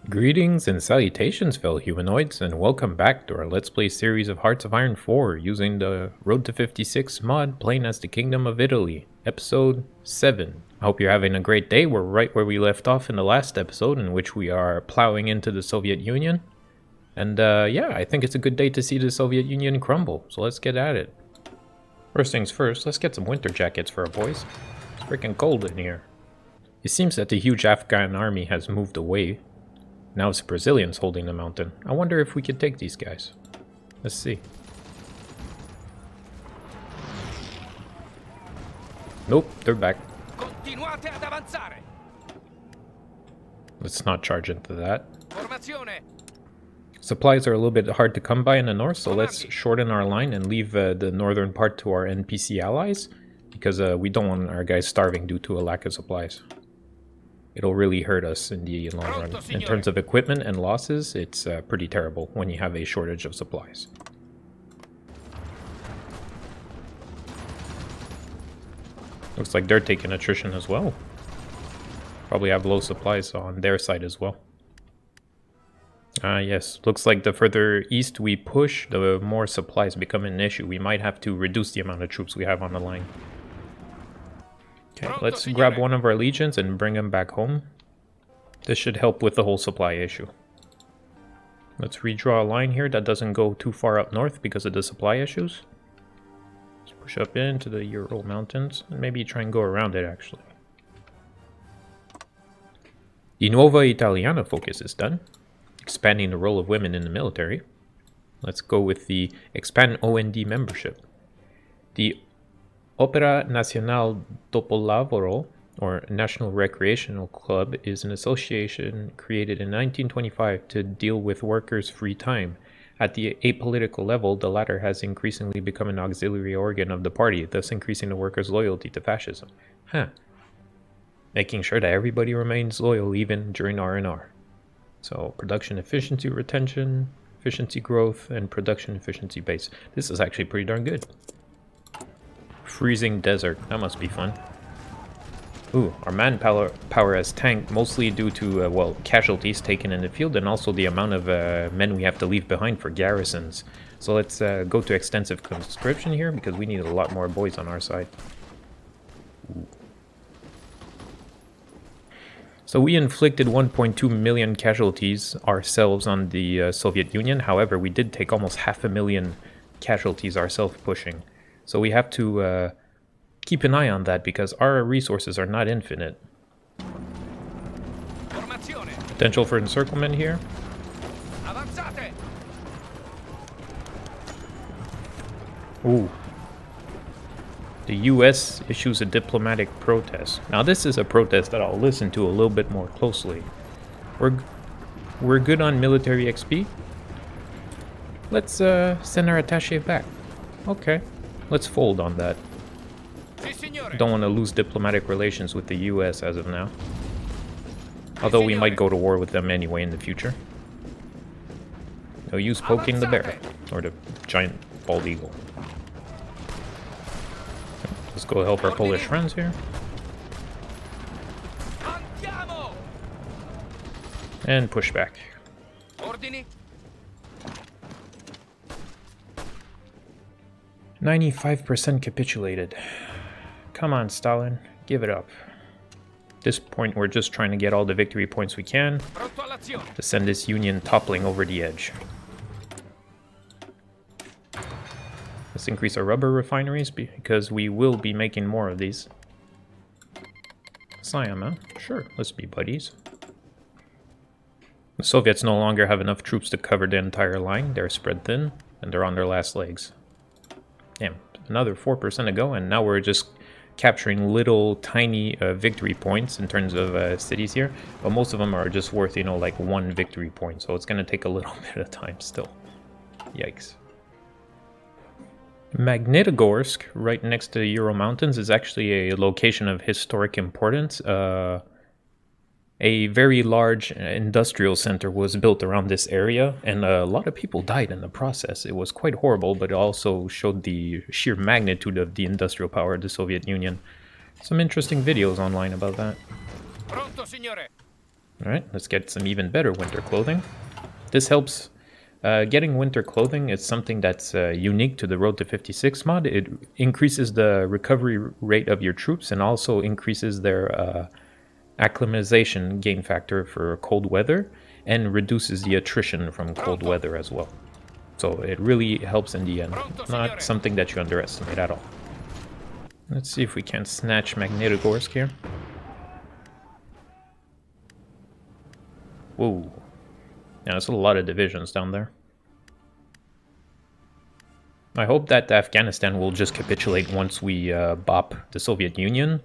Greetings and salutations, fellow humanoids, and welcome back to our Let's Play series of Hearts of Iron 4 using the Rt56 mod playing as the Kingdom of Italy, episode 7. I hope you're having a great day. We're right where we left off in the last episode, in which we are plowing into the Soviet Union. And yeah, I think it's a good day to see the Soviet Union crumble, so let's get at it. First things first, let's get some winter jackets for our boys. It's freaking cold in here. It seems that the huge Afghan army has moved away. Now it's the Brazilians holding the mountain. I wonder if we could take these guys. Let's see. Nope, they're back. Let's not charge into that. Supplies are a little bit hard to come by in the north, so let's shorten our line and leave the northern part to our NPC allies, because we don't want our guys starving due to a lack of supplies. It'll really hurt us in the long run. In terms of equipment and losses, it's pretty terrible when you have a shortage of supplies. Looks like they're taking attrition as well. Probably have low supplies on their side as well. Yes, looks like the further east we push, the more supplies become an issue. We might have to reduce the amount of troops we have on the line. Okay, let's grab one of our legions and bring him back home. This should help with the whole supply issue. Let's redraw a line here that doesn't go too far up north because of the supply issues. Let's push up into the Ural Mountains and maybe try and go around it actually. The Nuova Italiana focus is done, expanding the role of women in the military. Let's go with the expand OND membership. The Opera Nazionale Dopolavoro, or National Recreational Club, is an association created in 1925 to deal with workers' free time. At the apolitical level, the latter has increasingly become an auxiliary organ of the party, thus increasing the workers' loyalty to fascism. Making sure that everybody remains loyal even during R&R. So, production efficiency retention, efficiency growth, and production efficiency base. This is actually pretty darn good. Freezing desert, that must be fun. Ooh, our manpower has tanked mostly due to, well, casualties taken in the field and also the amount of men we have to leave behind for garrisons. So let's go to extensive conscription here because we need a lot more boys on our side. Ooh. So we inflicted 1.2 million casualties ourselves on the Soviet Union. However, we did take almost 500,000 casualties ourselves pushing. So we have to keep an eye on that because our resources are not infinite. Potential for encirclement here. Ooh. The US issues a diplomatic protest. Now this is a protest that I'll listen to a little bit more closely. We're good on military XP. Let's send our attaché back. Okay. Let's fold on that. Don't want to lose diplomatic relations with the US as of now. Although we might go to war with them anyway in the future. No use poking the bear. Or the giant bald eagle. Let's go help our Polish friends here. And push back. 95% capitulated. Come on, Stalin. Give it up. At this point, we're just trying to get all the victory points we can to send this union toppling over the edge. Let's increase our rubber refineries because we will be making more of these. Siam, huh? Sure, let's be buddies. The Soviets no longer have enough troops to cover the entire line. They're spread thin, and they're on their last legs. Damn, another 4% to go, and now we're just capturing little tiny victory points in terms of cities here. But most of them are just worth, you know, like 1 victory point, so it's going to take a little bit of time still. Yikes. Magnitogorsk, right next to the Ural Mountains, is actually a location of historic importance. A very large industrial center was built around this area, and a lot of people died in the process. It was quite horrible, but it also showed the sheer magnitude of the industrial power of the Soviet Union. Some interesting videos online about that. Alright, let's get some even better winter clothing. This helps. Getting winter clothing is something that's unique to the Road to 56 mod. It increases the recovery rate of your troops and also increases their acclimatization gain factor for cold weather and reduces the attrition from cold weather as well. So it really helps in the end. Not something that you underestimate at all. Let's see if we can snatch Magnitogorsk here. Whoa. Yeah, there's a lot of divisions down there. I hope that Afghanistan will just capitulate once we bop the Soviet Union,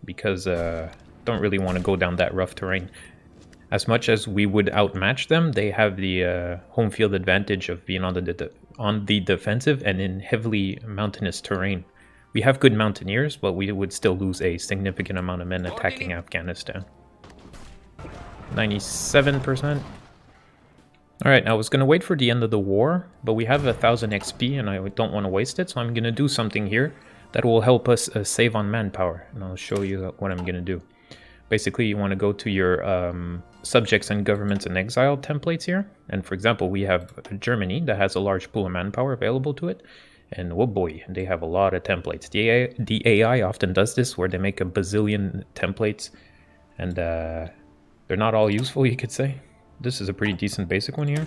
because don't really want to go down that rough terrain. As much as we would outmatch them, they have the home field advantage of being on the defensive and in heavily mountainous terrain. We have good mountaineers, but we would still lose a significant amount of men attacking Afghanistan. 97%. Alright, I was going to wait for the end of the war, but we have 1000 XP and I don't want to waste it, so I'm going to do something here that will help us save on manpower, and I'll show you what I'm going to do. Basically, you want to go to your subjects and governments in exile templates here, and for example, we have Germany that has a large pool of manpower available to it, and oh boy, they have a lot of templates. The AI often does this, where they make a bazillion templates, and they're not all useful, you could say. This is a pretty decent basic one here.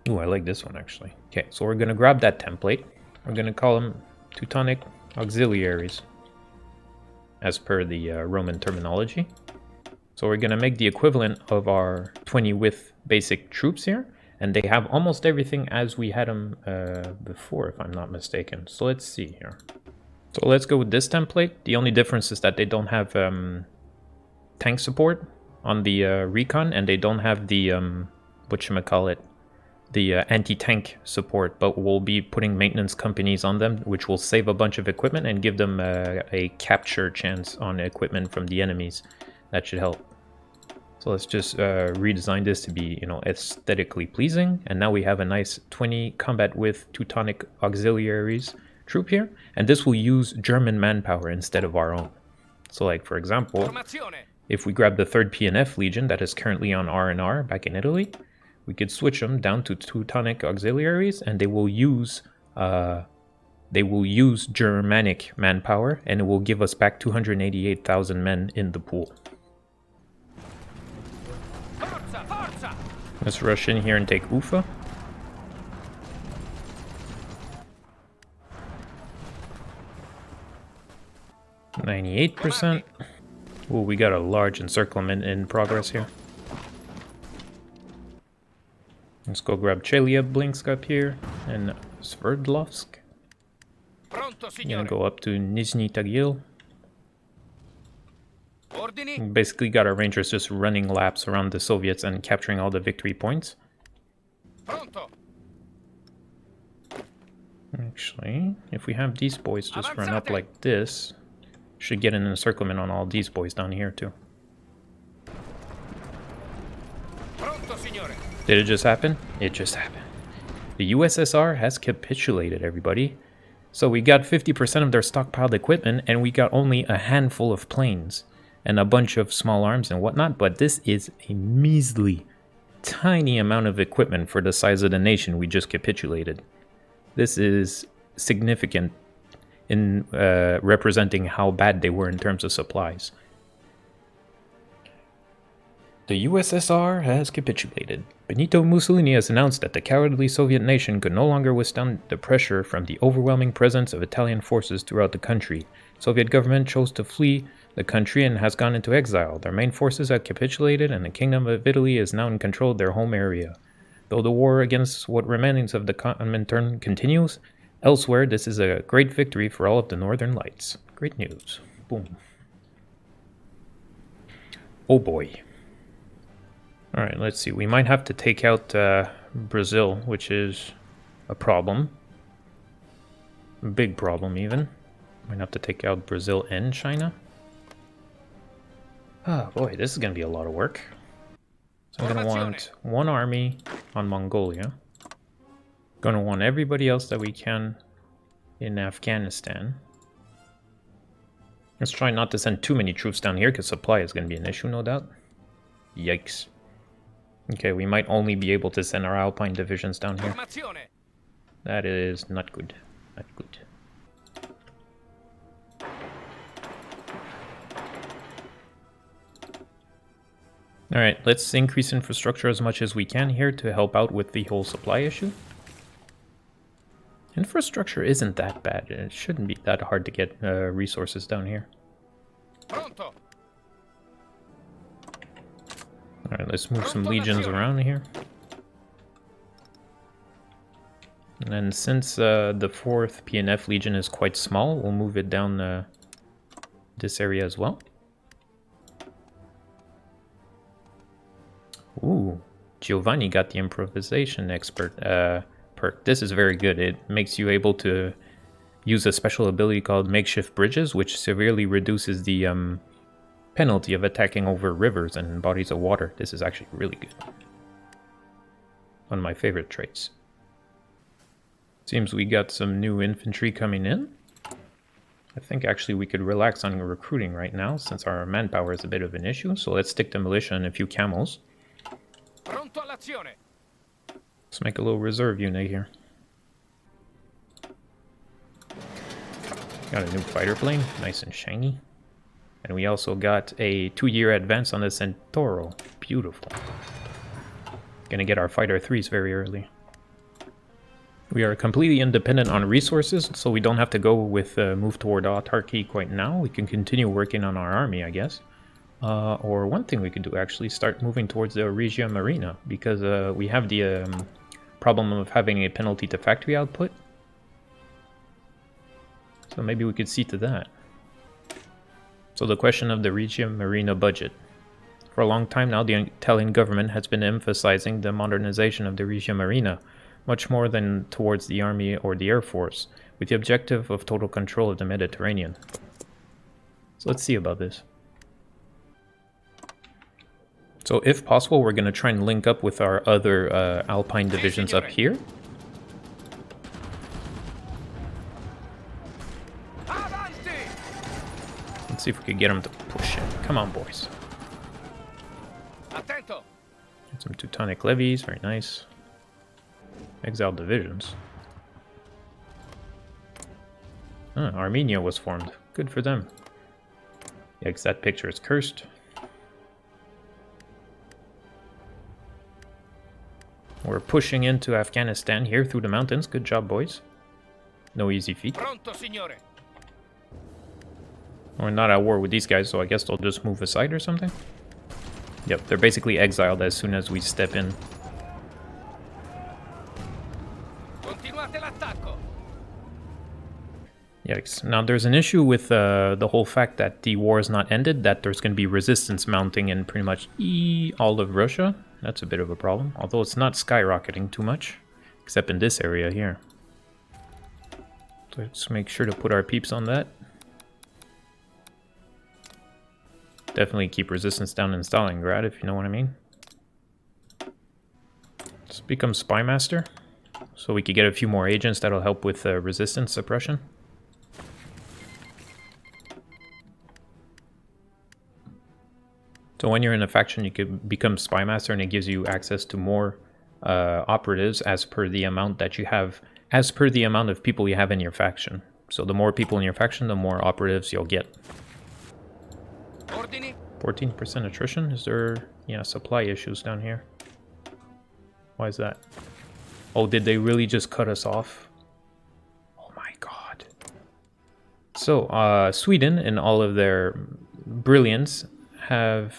Ooh, I like this one actually. Okay, so we're gonna grab that template. We're gonna call them Teutonic Auxiliaries, as per the Roman terminology. So we're gonna make the equivalent of our 20 width basic troops here, and they have almost everything as we had them before, if I'm not mistaken. So let's see here. So let's go with this template. The only difference is that they don't have tank support on the recon, and they don't have the whatchamacallit, the anti-tank support, but we'll be putting maintenance companies on them, which will save a bunch of equipment and give them a capture chance on equipment from the enemies. That should help. So let's just redesign this to be, you know, aesthetically pleasing, and now we have a nice 20 combat with Teutonic Auxiliaries troop here, and this will use German manpower instead of our own. So like, for example, if we grab the 3rd PNF Legion that is currently on R&R back in Italy, we could switch them down to Teutonic Auxiliaries, and they will use Germanic manpower, and it will give us back 288,000 men in the pool. Let's rush in here and take Ufa. %. Ooh, we got a large encirclement in progress here. Let's go grab Chelyabinsk up here, and Sverdlovsk. Gonna go up to Nizhny Tagil. We basically got our rangers just running laps around the Soviets and capturing all the victory points. Actually, if we have these boys just run up like this, should get an encirclement on all these boys down here too. Did it just happen? It just happened. The USSR has capitulated, everybody. So we got 50% of their stockpiled equipment, and we got only a handful of planes and a bunch of small arms and whatnot, but this is a measly, tiny amount of equipment for the size of the nation we just capitulated. This is significant in representing how bad they were in terms of supplies. The USSR has capitulated. Benito Mussolini has announced that the cowardly Soviet nation could no longer withstand the pressure from the overwhelming presence of Italian forces throughout the country. Soviet government chose to flee the country and has gone into exile. Their main forces have capitulated, and the Kingdom of Italy is now in control of their home area. Though the war against what remains of the Comintern continues, elsewhere this is a great victory for all of the Northern Lights. Great news. Boom. Oh boy. Alright, let's see. We might have to take out Brazil, which is a problem. A big problem, even. Might have to take out Brazil and China. Oh boy, this is gonna be a lot of work. So I'm gonna want one army on Mongolia. Gonna want everybody else that we can in Afghanistan. Let's try not to send too many troops down here because supply is gonna be an issue, no doubt. Yikes. Okay, we might only be able to send our Alpine divisions down here. That is not good. Not good. Alright, let's increase infrastructure as much as we can here to help out with the whole supply issue. Infrastructure isn't that bad. It shouldn't be that hard to get resources down here. Alright, let's move some legions around here. And then since the 4th PNF Legion is quite small, we'll move it down this area as well. Ooh, Giovanni got the improvisation expert perk. This is very good. It makes you able to use a special ability called Makeshift Bridges, which severely reduces the penalty of attacking over rivers and bodies of water. This is actually really good. One of my favorite traits. Seems we got some new infantry coming in. I think actually we could relax on recruiting right now since our manpower is a bit of an issue. So let's stick to militia and a few camels. Let's make a little reserve unit here. Got a new fighter plane, nice and shiny. And we also got a 2-year advance on the Centauro. Beautiful. Gonna get our fighter 3s very early. We are completely independent on resources, so we don't have to go with move toward autarky quite now. We can continue working on our army, I guess. Or one thing we could do, actually, start moving towards the Regia Marina, because we have the problem of having a penalty to factory output. So maybe we could see to that. So the question of the Regia Marina budget. For a long time now, the Italian government has been emphasizing the modernization of the Regia Marina, much more than towards the army or the air force, with the objective of total control of the Mediterranean. So let's see about this. So if possible, we're going to try and link up with our other Alpine divisions up here. Let's see if we can get them to push in. Come on, boys. Get some Teutonic levies, very nice. Exiled divisions. Armenia was formed. Good for them. Yikes, that picture is cursed. We're pushing into Afghanistan here through the mountains. Good job, boys. No easy feat. We're not at war with these guys, so I guess they'll just move aside or something. Yep, they're basically exiled as soon as we step in. Yikes. Now, there's an issue with the whole fact that the war is not ended, that there's going to be resistance mounting in pretty much all of Russia. That's a bit of a problem, although it's not skyrocketing too much, except in this area here. So let's make sure to put our peeps on that. Definitely keep resistance down in Stalingrad, if you know what I mean. Let's become Spy Master, so we could get a few more agents that'll help with resistance suppression. So when you're in a faction, you could become Spy Master, and it gives you access to more operatives as per the amount that you have, as per the amount of people you have in your faction. So the more people in your faction, the more operatives you'll get. 14% attrition? Is there, yeah, supply issues down here? Why is that? Oh, did they really just cut us off? Oh my god. So, Sweden, in all of their brilliance, have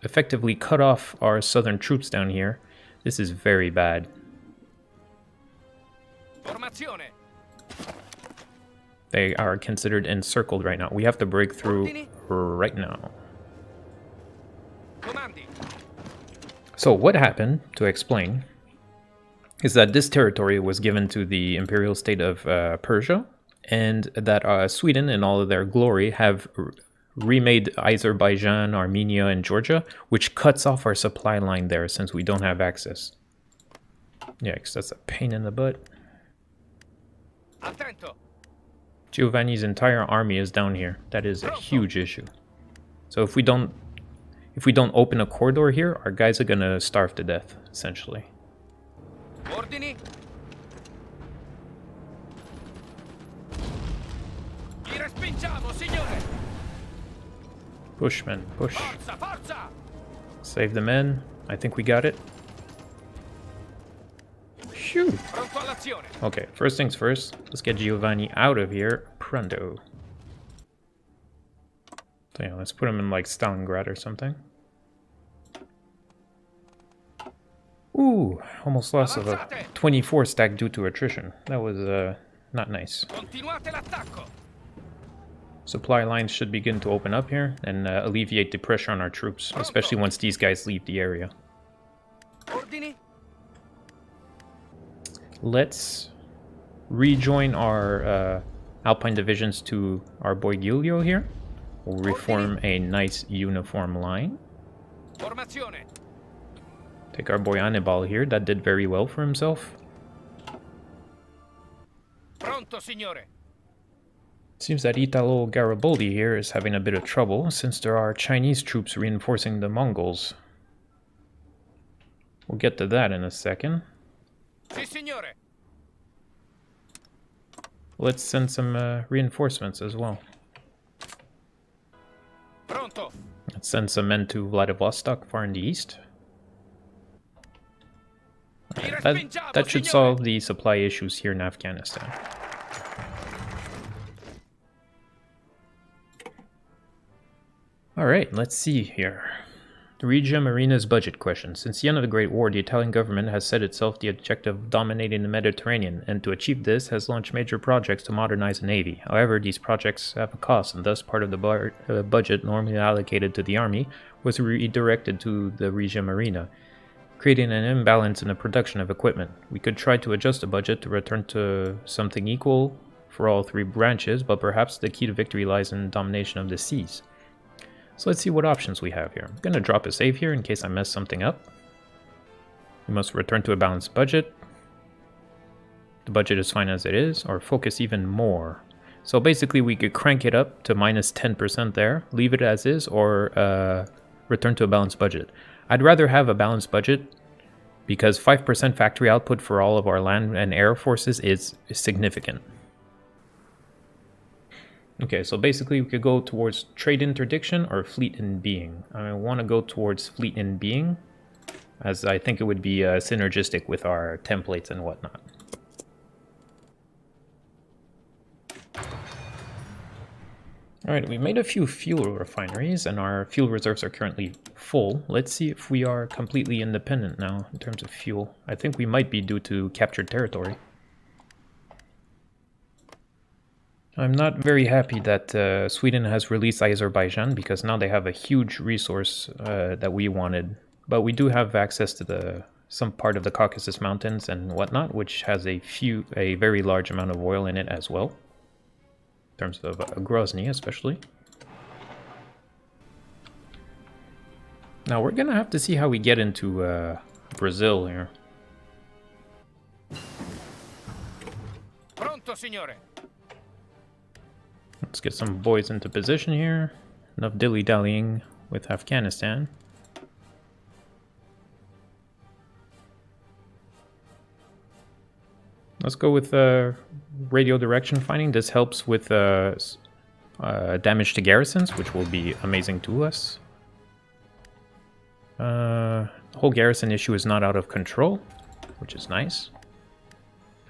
effectively cut off our southern troops down here. This is very bad. They are considered encircled right now. We have to break through right now. So what happened, to explain, is that this territory was given to the imperial state of Persia, and that Sweden, in all of their glory, have remade Azerbaijan, Armenia, and Georgia, which cuts off our supply line there since we don't have access. Yeah, because that's a pain in the butt. Attento. Giovanni's entire army is down here. That is a huge issue. So if we don't open a corridor here, our guys are gonna starve to death, essentially. Ordini. Li respingiamo, signore. Push, men, push. Forza, forza. Save the men. I think we got it. Phew. Pronto all'azione. Okay, first things first. Let's get Giovanni out of here. Pronto. So yeah, let's put him in like Stalingrad or something. Ooh, almost lost of a 24 stack due to attrition. That was not nice. Continuate l'attacco. Supply lines should begin to open up here and alleviate the pressure on our troops, especially once these guys leave the area. Ordini. Let's rejoin our Alpine divisions to our boy Giulio here. We'll reform a nice uniform line. Formazione. Take our boy Annibal here, that did very well for himself. Pronto, signore. Seems that Italo Garibaldi here is having a bit of trouble since there are Chinese troops reinforcing the Mongols. We'll get to that in a second. Si, signore. Let's send some reinforcements as well. Pronto. Let's send some men to Vladivostok far in the east. That should solve the supply issues here in Afghanistan. Alright, let's see here. The Regia Marina's budget question. Since the end of the Great War, the Italian government has set itself the objective of dominating the Mediterranean, and to achieve this has launched major projects to modernize the navy. However, these projects have a cost, and thus part of the budget normally allocated to the army was redirected to the Regia Marina, creating an imbalance in the production of equipment. We could try to adjust the budget to return to something equal for all three branches, but perhaps the key to victory lies in domination of the seas. So let's see what options we have here. I'm going to drop a save here in case I mess something up. We must return to a balanced budget. The budget is fine as it is, or focus even more. So basically we could crank it up to minus 10% there, leave it as is, or return to a balanced budget. I'd rather have a balanced budget because 5% factory output for all of our land and air forces is significant. Okay, so basically we could go towards trade interdiction or fleet in being. I want to go towards fleet in being, as I think it would be synergistic with our templates and whatnot. Alright, we made a few fuel refineries and our fuel reserves are currently full. Let's see if we are completely independent now in terms of fuel. I think we might be due to captured territory. I'm not very happy that Sweden has released Azerbaijan because now they have a huge resource that we wanted. But we do have access to some part of the Caucasus Mountains and whatnot, which has a very large amount of oil in it as well. In terms of Grozny especially. Now we're gonna have to see how we get into Brazil here. Pronto, signore. Let's get some boys into position here. Enough dilly-dallying with Afghanistan. Let's go with radio direction finding. This helps with damage to garrisons, which will be amazing to us. The whole garrison issue is not out of control, which is nice.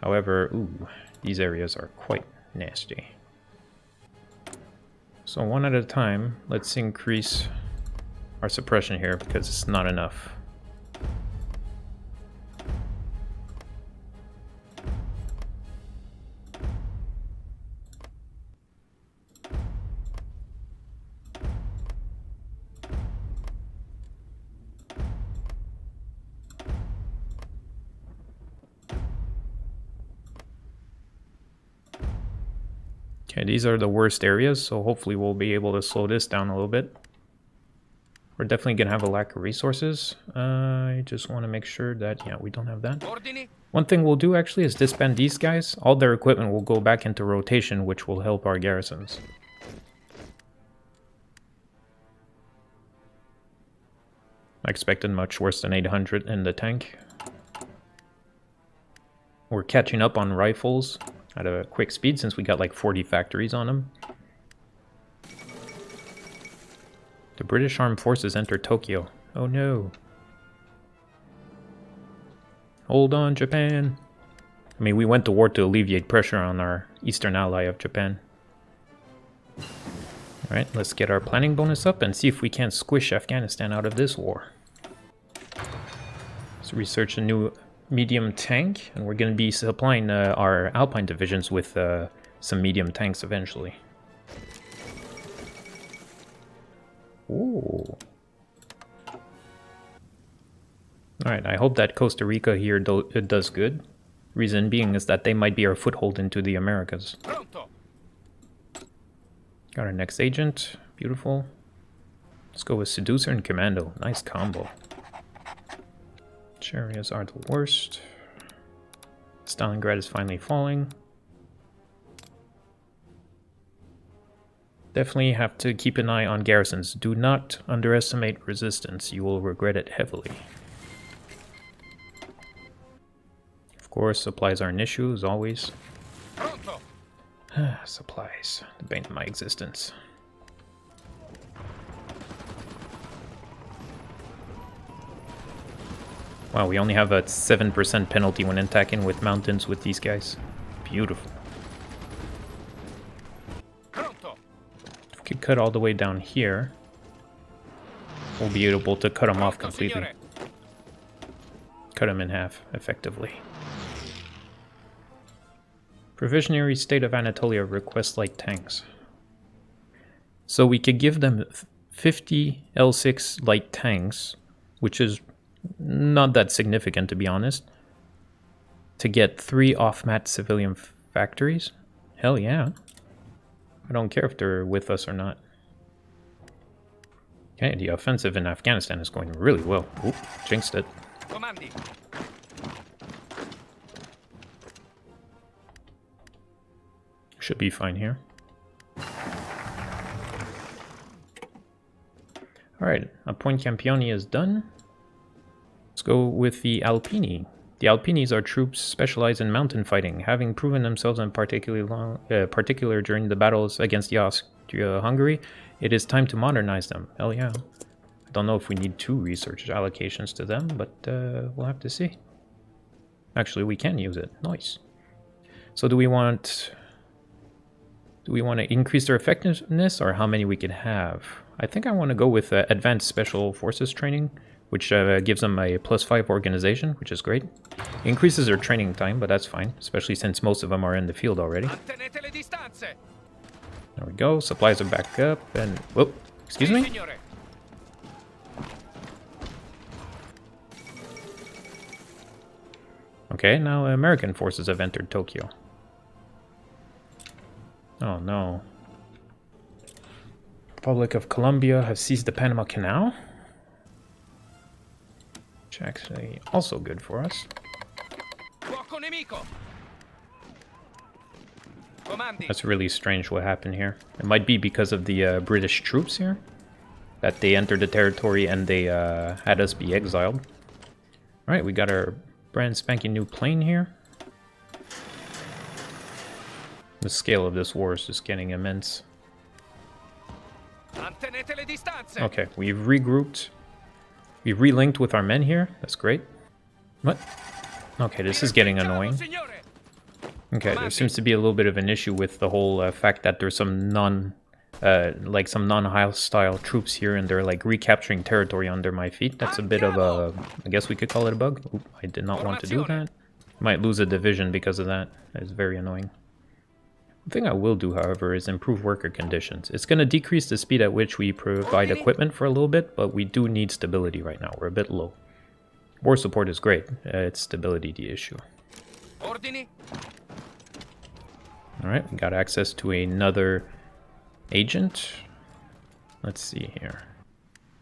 However, ooh, these areas are quite nasty. So one at a time, let's increase our suppression here because it's not enough. Okay, these are the worst areas, so hopefully we'll be able to slow this down a little bit. We're definitely going to have a lack of resources. I just want to make sure that, yeah, we don't have that. One thing we'll do actually is disband these guys. All their equipment will go back into rotation, which will help our garrisons. I expected much worse than 800 in the tank. We're catching up on rifles at a quick speed since we got like 40 factories on them. The British Armed Forces enter Tokyo. Oh no. Hold on, Japan. I mean, we went to war to alleviate pressure on our eastern ally of Japan. Alright, let's get our planning bonus up and see if we can't squish Afghanistan out of this war. Let's research a new medium tank, and we're going to be supplying our Alpine divisions with some medium tanks eventually. Ooh. Alright, I hope that Costa Rica here does good. Reason being is that they might be our foothold into the Americas. Got our next agent. Beautiful. Let's go with Seducer and Commando. Nice combo. Chariots are the worst. Stalingrad is finally falling. Definitely have to keep an eye on garrisons. Do not underestimate resistance. You will regret it heavily. Of course, supplies are an issue, as always. Supplies. The bane of my existence. Wow, we only have a 7% penalty when attacking with mountains with these guys. Beautiful. If we could cut all the way down here, we'll be able to cut them off completely. Cut them in half, effectively. Provisionary State of Anatolia requests light tanks. So we could give them 50 L6 light tanks, which is not that significant, to be honest, to get 3 off-mat civilian factories. Hell yeah. I don't care if they're with us or not. Okay, the offensive in Afghanistan is going really well. Oop, jinxed it. Should be fine here. Alright, Appoint Campioni is done. Let's go with the Alpini. The Alpinis are troops specialized in mountain fighting, having proven themselves in particular during the battles against the Austria-Hungary. It is time to modernize them. Hell yeah. I don't know if we need 2 research allocations to them, but we'll have to see. Actually, we can use it. Nice. So do we want to increase their effectiveness, or how many we could have? I think I want to go with Advanced Special Forces Training, which gives them a +5 organization, which is great. Increases their training time, but that's fine, especially since most of them are in the field already. There we go, supplies are back up, and... whoop, excuse me? Okay, now American forces have entered Tokyo. Oh no. Republic of Colombia has seized the Panama Canal. Which is actually also good for us. That's really strange what happened here. It might be because of the British troops here. That they entered the territory and they had us be exiled. Alright, we got our brand spanking new plane here. The scale of this war is just getting immense. Okay, we've regrouped. We've relinked with our men here. That's great. What? Okay, this is getting annoying. Okay, there seems to be a little bit of an issue with the whole fact that there's some non-hostile troops here, and they're like recapturing territory under my feet. That's a bit of a, I guess we could call it a bug. Oop, I did not want to do that. Might lose a division because of that. It's very annoying. The thing I will do, however, is improve worker conditions. It's going to decrease the speed at which we provide equipment for a little bit, but we do need stability right now. We're a bit low. War support is great. It's stability the issue. Alright, we got access to another agent. Let's see here.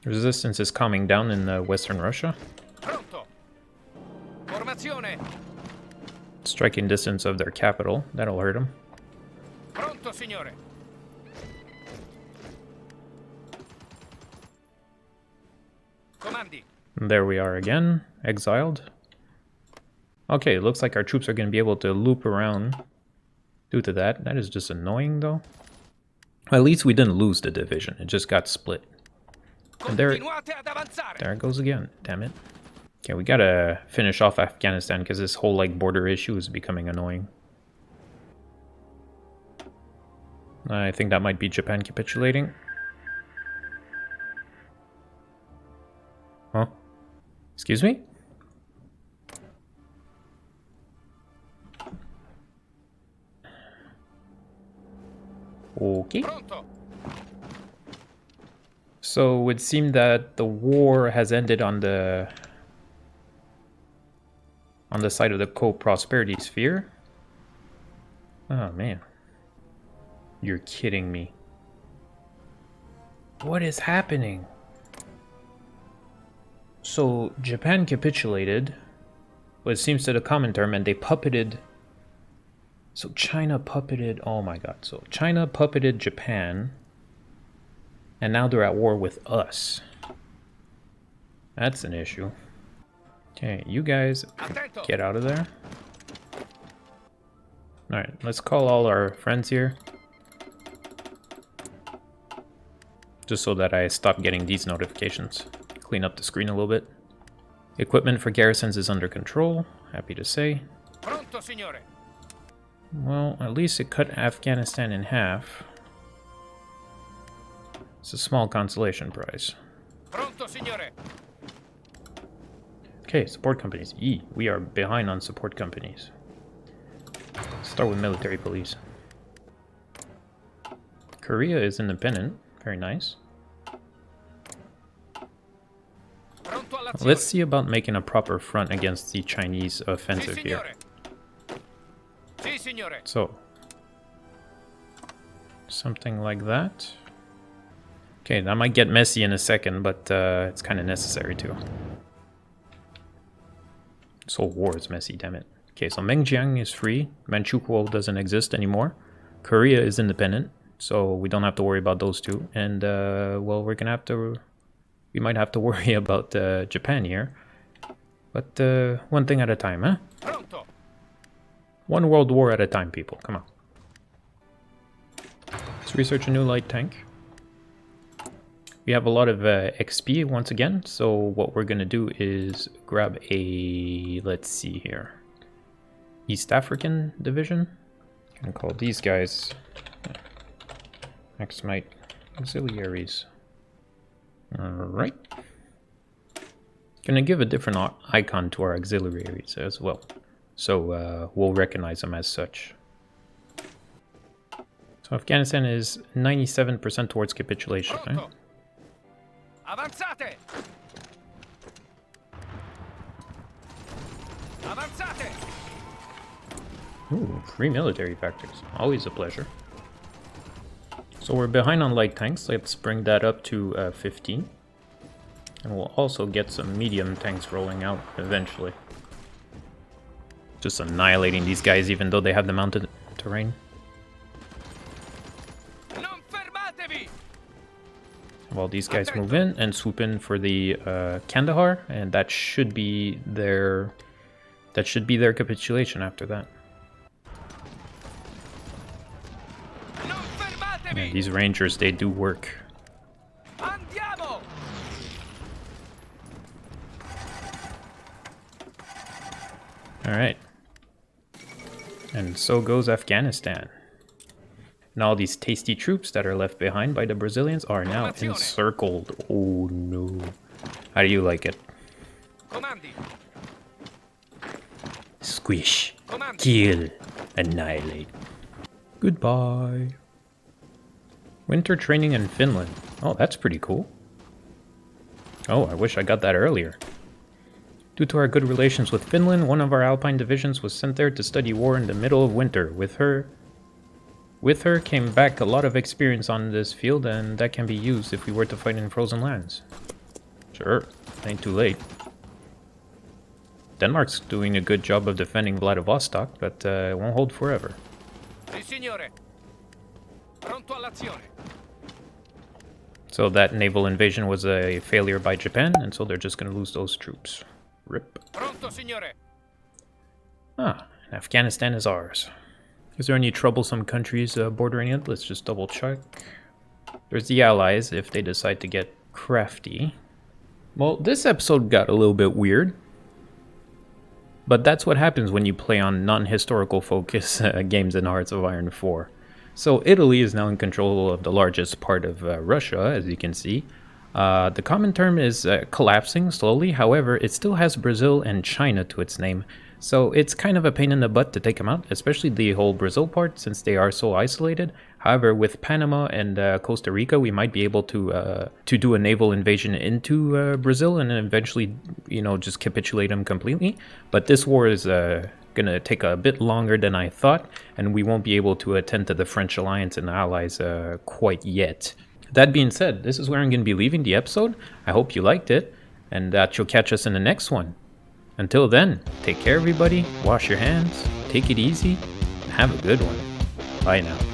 Resistance is calming down in western Russia. Pronto. Formazione. Striking distance of their capital. That'll hurt them. Pronto, signore. Comandi. There we are again. Exiled. Okay, it looks like our troops are going to be able to loop around due to that. That is just annoying, though. At least we didn't lose the division. It just got split. And there it goes again. Damn it. Okay, we gotta finish off Afghanistan because this whole, like, border issue is becoming annoying. I think that might be Japan capitulating. Huh? Excuse me? Okay. So it would seem that the war has ended on the side of the co-prosperity sphere. Oh man. You're kidding me. What is happening? So Japan capitulated, but it seems to the common term, and they puppeted. So China puppeted, oh my god, so China puppeted Japan, and now they're at war with us. That's an issue. Okay, you guys get out of there. Alright, let's call all our friends here. Just so that I stop getting these notifications. Clean up the screen a little bit. Equipment for garrisons is under control, happy to say. Pronto, signore. Well, at least it cut Afghanistan in half. It's a small consolation prize. Pronto, signore. Okay, support companies. We are behind on support companies. Start with military police. Korea is independent. Very nice. Let's see about making a proper front against the Chinese offensive here. So, something like that. Okay, that might get messy in a second, but it's kind of necessary too. This whole war is messy, damn it. Okay, so Mengjiang is free. Manchukuo doesn't exist anymore. Korea is independent, so we don't have to worry about those two. And, well, we're gonna have to... We might have to worry about Japan here. But one thing at a time, huh? One world war at a time, people. Come on. Let's research a new light tank. We have a lot of XP once again, so what we're gonna do is grab a, let's see here, East African division. I'm gonna call these guys Maximite Auxiliaries. Alright. Gonna give a different icon to our auxiliaries as well, so we'll recognize them as such. So Afghanistan is 97% towards capitulation, right? Avanzate! Avanzate! Ooh, free military factors. Always a pleasure. So we're behind on light tanks. Let's bring that up to 15. And we'll also get some medium tanks rolling out eventually. Just annihilating these guys even though they have the mounted terrain. While these guys move in and swoop in for the Kandahar, and that should be their capitulation after that. Yeah, these rangers, they do work. Alright. And so goes Afghanistan. And all these tasty troops that are left behind by the Brazilians are now encircled. Oh no. How do you like it? Squish. Kill. Annihilate. Goodbye. Winter training in Finland. Oh, that's pretty cool. Oh, I wish I got that earlier. Due to our good relations with Finland, one of our Alpine divisions was sent there to study war in the middle of winter. With her With her came back a lot of experience on this field, and that can be used if we were to fight in frozen lands. Sure, ain't too late. Denmark's doing a good job of defending Vladivostok, but it won't hold forever. Sì, signore. Pronto all'azione. So that naval invasion was a failure by Japan, and so they're just gonna lose those troops. Rip. Pronto, signore. Ah, and Afghanistan is ours. Is there any troublesome countries bordering it? Let's just double check. There's the Allies if they decide to get crafty. Well, this episode got a little bit weird. But that's what happens when you play on non-historical focus games in Hearts of Iron 4. So Italy is now in control of the largest part of Russia, as you can see. The common term is collapsing slowly, however, it still has Brazil and China to its name. So it's kind of a pain in the butt to take them out, especially the whole Brazil part, since they are so isolated. However, with Panama and Costa Rica, we might be able to do a naval invasion into Brazil and then eventually, you know, just capitulate them completely. But this war is gonna take a bit longer than I thought, and we won't be able to attend to the French alliance and allies quite yet. That being said, this is where I'm gonna be leaving the episode. I hope you liked it, and that you'll catch us in the next one. Until then, take care everybody, wash your hands, take it easy, and have a good one. Bye now.